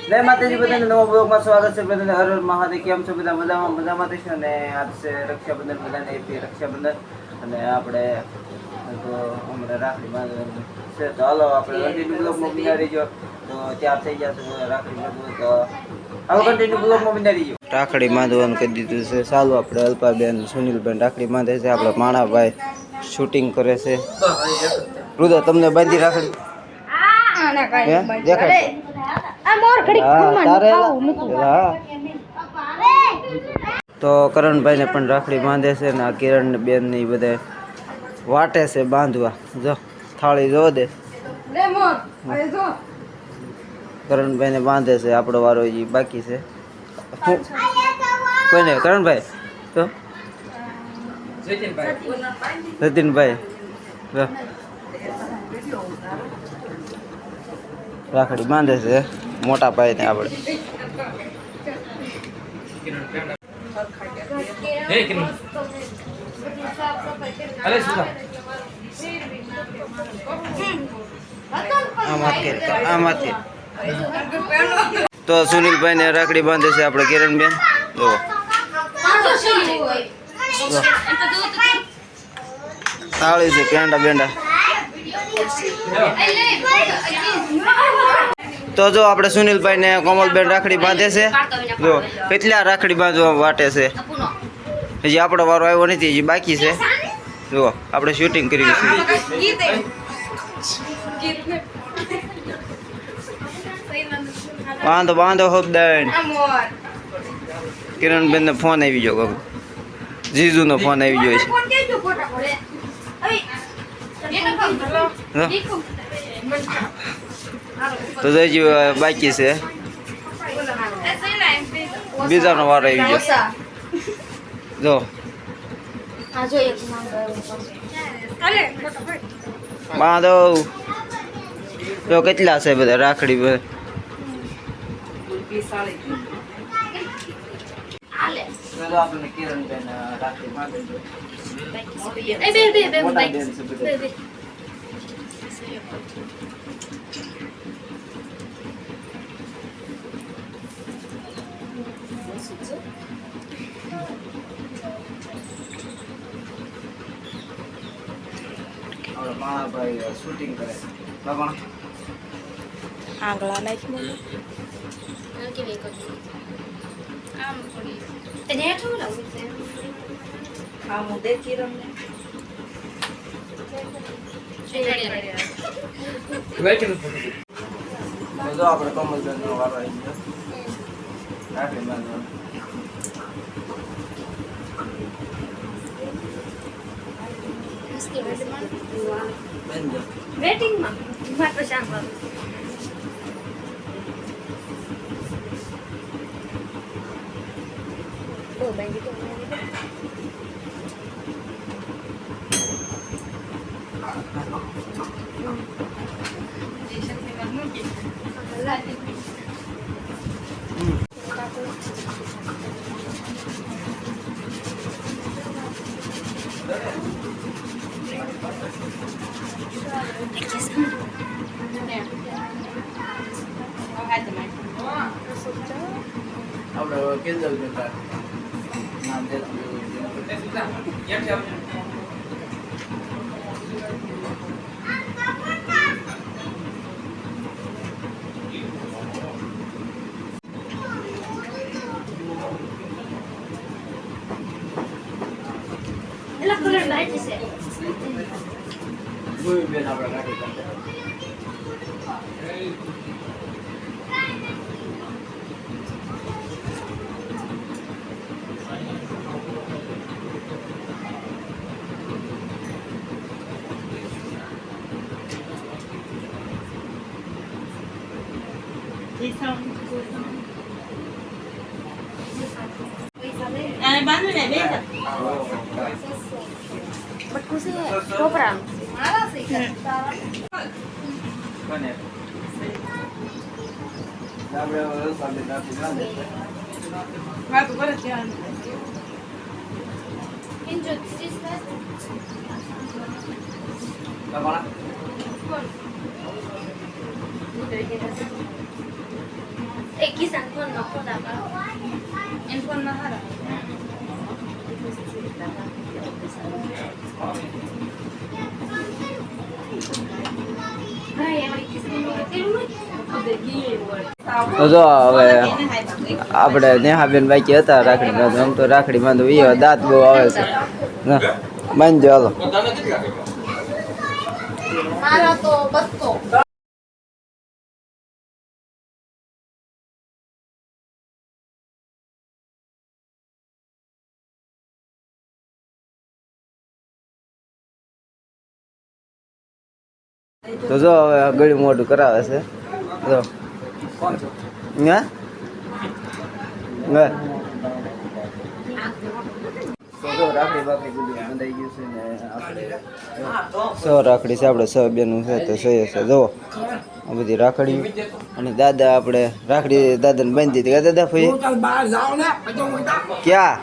જય માતાજી બધાને નવા બ્લોગમાં સ્વાગત છે બધાને હર હર મહાદેવ કેમ છો બધા મજામાં થશે અને આજ છે રક્ષાબંધન બધાને એપી રક્ષાબંધન અને આપણે હમણાં રાખડી બાંધવાની છે તો હાલો આપણે કન્ટિન્યુ બ્લોગમાં બિના રહીજો તો ત્યાર થઈ જશે રાખડી બાંધવું તો હવે કન્ટિન્યુ બ્લોગમાં બિના રહીજો રાખડી બાંધવાનું કરી દીધું છે ચાલો આપણે અલ્પાબેન સુનિલબેન રાખડી બાંધે છે આપણે માણાભાઈ શૂટિંગ કરે છે રુદા તમને બાંધી રાખડી તો કરણભાઈ ને પણ રાખડી બાંધે છે ને આ કિરણ બેન ની બધા વાટે છે બાંધવા જો થાળી જો દે કરણભાઈ ને બાંધે છે આપણો વારો બાકી છે કોઈને કરણભાઈ તો સતીનભાઈ રાખડી બાંધે છે મોટા ભાઈ ને આપણે તો સુનિલભાઈ ને રાખડી બાંધે છે આપણે કિરણબેન જો થાળી છે પેંડા બેંડા તો જો આપણે સુનિલભાઈ ને કોમલબેન રાખડી બાંધે છે જો કેટલા રાખડી બાંધવા વાટે છે હજી આપણો વારો આવ્યો નથી હજી બાકી છે જો આપણે શૂટિંગ કર્યું છે બાંધો બાંધો હબદાન કિરણબેન ને ફોન આવી ગયો જીજુ નો ફોન આવી ગયો છે તો હજી બાકી છે બીજાનો વારો આવી ગયો જો બાંધો જો કેટલા છે બધા રાખડી આપણે કિરણબેન રાખડી બાંધે માણાભાઈ શૂટિંગ કરે બાબા આંગળા નાખી મને આમ પડી તેને હેઠું લાવું છે આમ દેખી રમને જો આપણે કમલબેન નો વારો આવી ગયો રાખડી બાંધવાનો વેટિંગ માં માત્ર શામ કરું ઓ બેંગી તો આપણે કેન્દ્ર નામ દે એલા કલર લાઈટ છે કોઈ બેન આપણે ગાડી કરતા અને બાંધો ને બે બટકું છે ટોપરા મારા છે કોને આપણે સામે નાખી બાંધે વાત કરે ત્યાં ઇન્જો ચીઝ બાબા એ કિસાન ફોનમાં ફોટા પાડો એમ ફોનમાં હારા તો જો હવે આપણે નેહાબેન બાકી હતા રાખડી બાંધો આમ તો રાખડી બાંધો એ દાંત બહુ આવે છે બાંધજો હાલો મારા તો 200 તો જો હવે ગળ્યું મોઢું કરાવે છે જો હે તો જો રાખડી બાકડી બધું બંધાઈ ગયું છે ને આપણે રાખડી છે આપણે 6 બેનું છે તો 6 છે જો આ બધી રાખડી અને દાદા આપણે રાખડી દાદાને બાંધી દીધી દાદા ફઈ ક્યાં